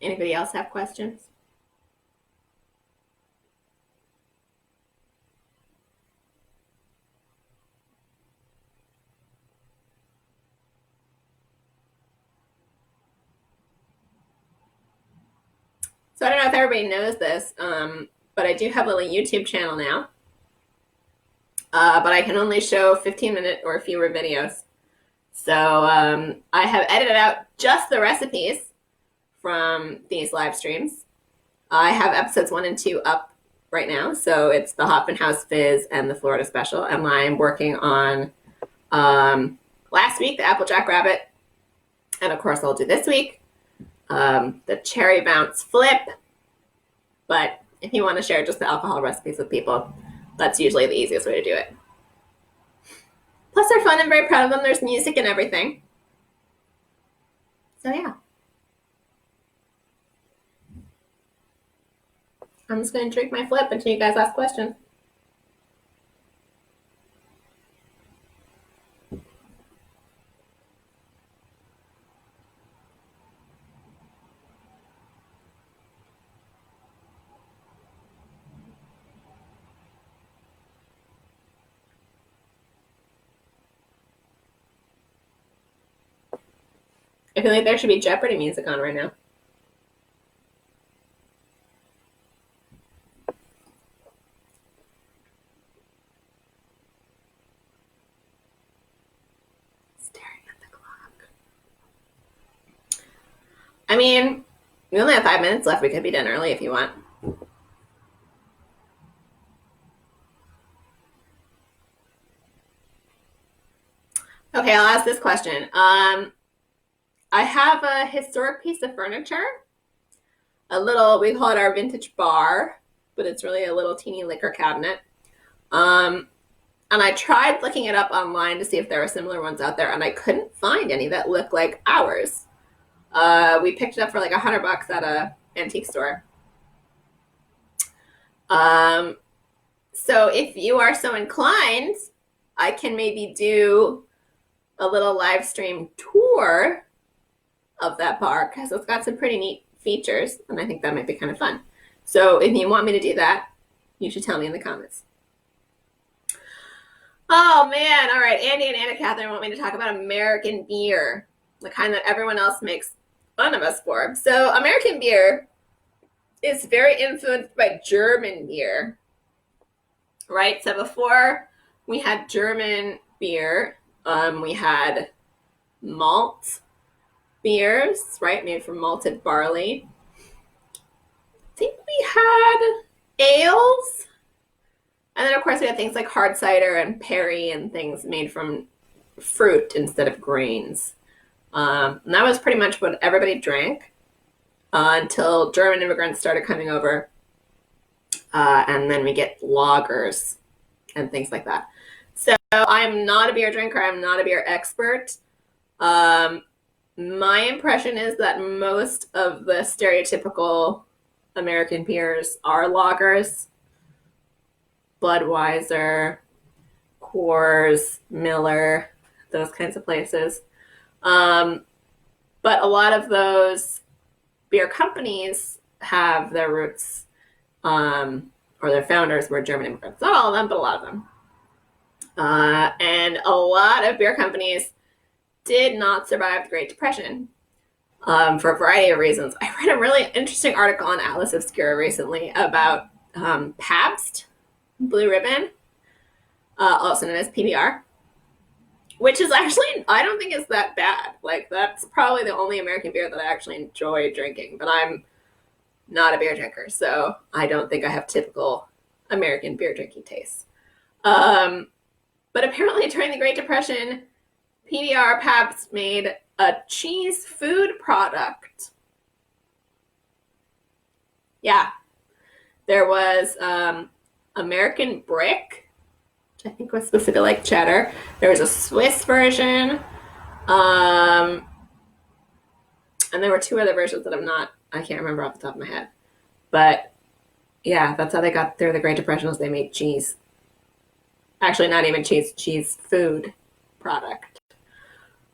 Anybody else have questions? So I don't know if everybody knows this, but I do have a little YouTube channel now. But I can only show 15-minute or fewer videos. So I have edited out just the recipes from these live streams. I have episodes 1 and 2 up right now. So it's the Hoffman House Fizz and the Florida Special. And I'm working on last week, the Applejack Rabbit. And of course, I'll do this week the Cherry Bounce Flip. But if you want to share just the alcohol recipes with people, that's usually the easiest way to do it. Plus, they're fun. I'm very proud of them. There's music and everything. So, yeah. I'm just going to drink my flip until you guys ask questions. I feel like there should be Jeopardy music on right now. Staring at the clock. I mean, we only have 5 minutes left. We could be done early if you want. Okay, I'll ask this question. I have a historic piece of furniture. We call it our vintage bar, but it's really a little teeny liquor cabinet. And I tried looking it up online to see if there were similar ones out there, and I couldn't find any that looked like ours. We picked it up for like $100 at a antique store. So if you are so inclined, I can maybe do a little live stream tour of that bar because it's got some pretty neat features, and I think that might be kind of fun. So if you want me to do that, you should tell me in the comments. Oh man, all right. Andy and Anna Catherine want me to talk about American beer, the kind that everyone else makes fun of us for. So American beer is very influenced by German beer, right? So before we had German beer, we had malt beers, right, made from malted barley. I think we had ales. And then, of course, we had things like hard cider and perry and things made from fruit instead of grains. And that was pretty much what everybody drank until German immigrants started coming over. And then we get lagers and things like that. So I'm not a beer drinker. I'm not a beer expert. My impression is that most of the stereotypical American beers are lagers. Budweiser, Coors, Miller, those kinds of places. But a lot of those beer companies have their roots, or their founders were German immigrants. Not all of them, but a lot of them. And a lot of beer companies did not survive the Great Depression for a variety of reasons. I read a really interesting article on Atlas Obscura recently about Pabst Blue Ribbon, also known as PBR, which is actually, I don't think is that bad. Like, that's probably the only American beer that I actually enjoy drinking, but I'm not a beer drinker, so I don't think I have typical American beer drinking tastes. But apparently during the Great Depression, PBR Pabst made a cheese food product. Yeah. There was American Brick, which I think was supposed to be like cheddar. There was a Swiss version. And there were 2 other versions that I can't remember off the top of my head. But yeah, that's how they got through the Great Depression, was they made cheese. Actually, not even cheese food product.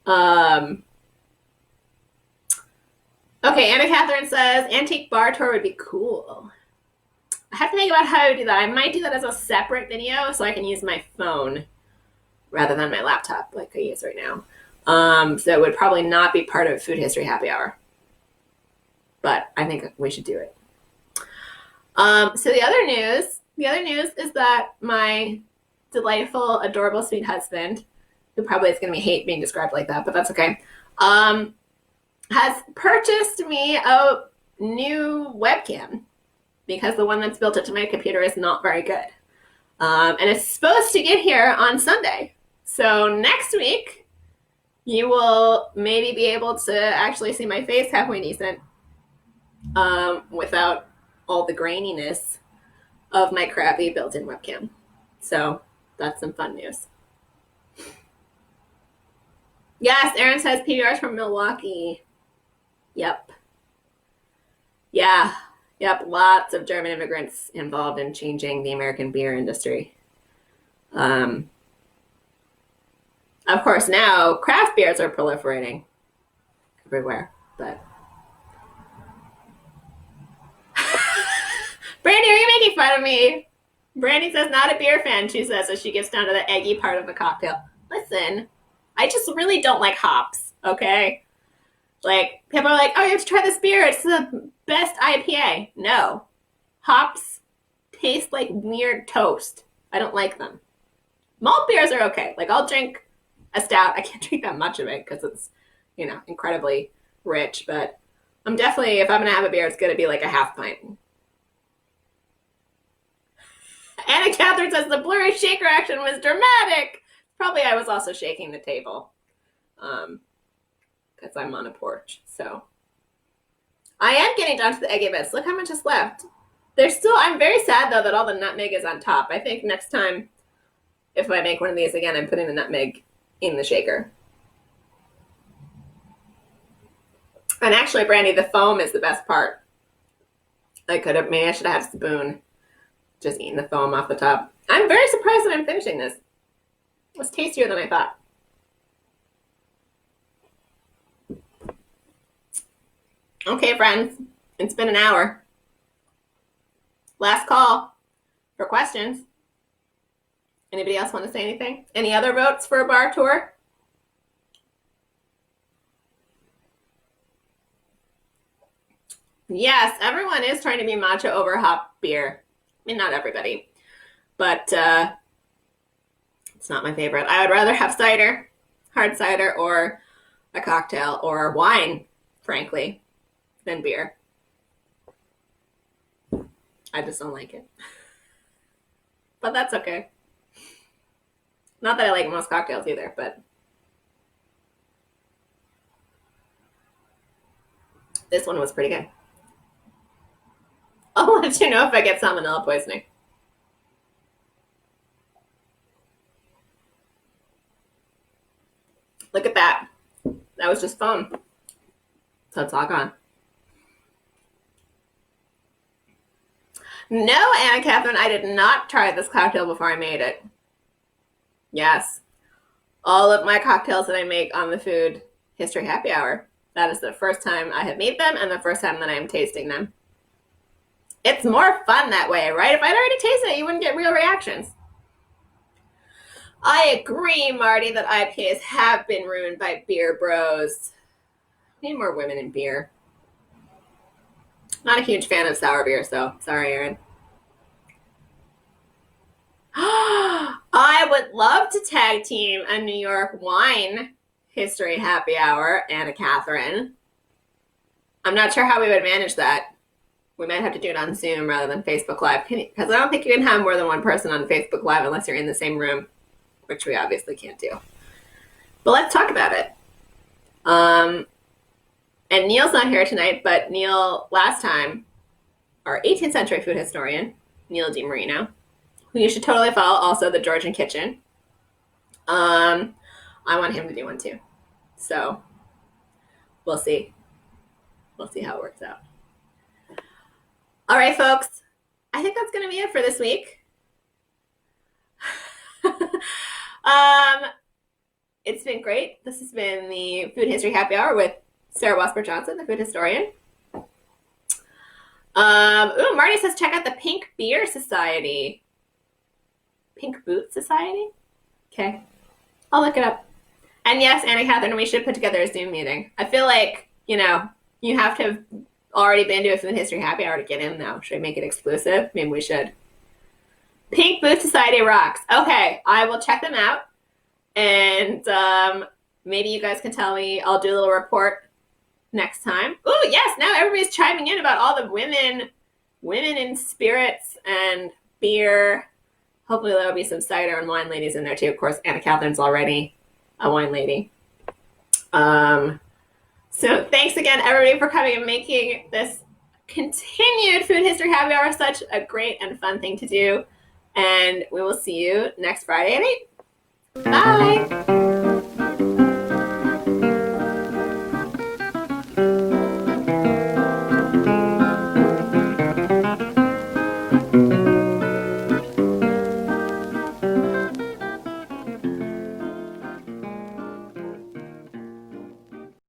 Okay, Anna Catherine says, antique bar tour would be cool. I have to think about how I would do that. I might do that as a separate video so I can use my phone rather than my laptop like I use right now. So it would probably not be part of Food History Happy Hour. But I think we should do it. So the other news is that my delightful, adorable, sweet husband, who probably is going to hate being described like that, but that's okay, has purchased me a new webcam because the one that's built into my computer is not very good. And it's supposed to get here on Sunday. So next week, you will maybe be able to actually see my face halfway decent without all the graininess of my crappy built-in webcam. So that's some fun news. Yes, Aaron says PBR's from Milwaukee. Yep. Yeah. Yep, lots of German immigrants involved in changing the American beer industry. Of course, now craft beers are proliferating everywhere, but... Brandy, are you making fun of me? Brandy says, not a beer fan, she says, as she gets down to the eggy part of the cocktail. Listen, I just really don't like hops, okay? Like, people are like, oh, you have to try this beer. It's the best IPA. No. Hops taste like weird toast. I don't like them. Malt beers are okay. Like, I'll drink a stout. I can't drink that much of it because it's, incredibly rich. But I'm definitely, if I'm going to have a beer, it's going to be like a half pint. Anna Catherine says the blurry shaker action was dramatic. Probably I was also shaking the table. Because I'm on a porch. So I am getting down to the eggy bits. Look how much is left. I'm very sad though that all the nutmeg is on top. I think next time, if I make one of these again, I'm putting the nutmeg in the shaker. And actually, Brandy, the foam is the best part. I should have had a spoon. Just eating the foam off the top. I'm very surprised that I'm finishing this. It was tastier than I thought. Okay, friends, it's been an hour. Last call for questions. Anybody else want to say anything? Any other votes for a bar tour? Yes, everyone is trying to be matcha over hop beer. I mean, not everybody, but it's not my favorite. I would rather have cider, hard cider, or a cocktail, or wine, frankly, than beer. I just don't like it. But that's okay. Not that I like most cocktails either, but this one was pretty good. I'll let you know if I get salmonella poisoning. Look at that. That was just foam. So it's all gone. No, Anna Catherine, I did not try this cocktail before I made it. Yes. All of my cocktails that I make on the Food History Happy Hour. That is the first time I have made them and the first time that I am tasting them. It's more fun that way, right? If I'd already tasted it, you wouldn't get real reactions. I agree, Marty, that IPAs have been ruined by beer bros. Need more women in beer. Not a huge fan of sour beer, so sorry, Erin. I would love to tag team a New York wine history happy hour, Anna Catherine. I'm not sure how we would manage that. We might have to do it on Zoom rather than Facebook Live, because I don't think you can have more than one person on Facebook Live unless you're in the same room, which we obviously can't do. But let's talk about it. And Neil's not here tonight, but Neil, last time, our 18th century food historian, Neil DiMarino, who you should totally follow, also the Georgian Kitchen. I want him to do one too. So we'll see. We'll see how it works out. All right, folks. I think that's going to be it for this week. It's been great. This has been the Food History Happy Hour with Sarah Wasper-Johnson, the food historian. Marty says check out the Pink Beer Society. Pink Boot Society? Okay. I'll look it up. And yes, Anna Catherine, we should put together a Zoom meeting. I feel like, you have to have already been to a Food History Happy Hour to get in now. Should I make it exclusive? Maybe we should. Pink Boot Society rocks. Okay, I will check them out. And maybe you guys can tell me. I'll do a little report next time. Oh, yes, now everybody's chiming in about all the women in spirits and beer. Hopefully there will be some cider and wine ladies in there too. Of course, Anna Catherine's already a wine lady. So thanks again, everybody, for coming and making this continued Food History Happy Hour such a great and fun thing to do. And we will see you next Friday at 8. Bye.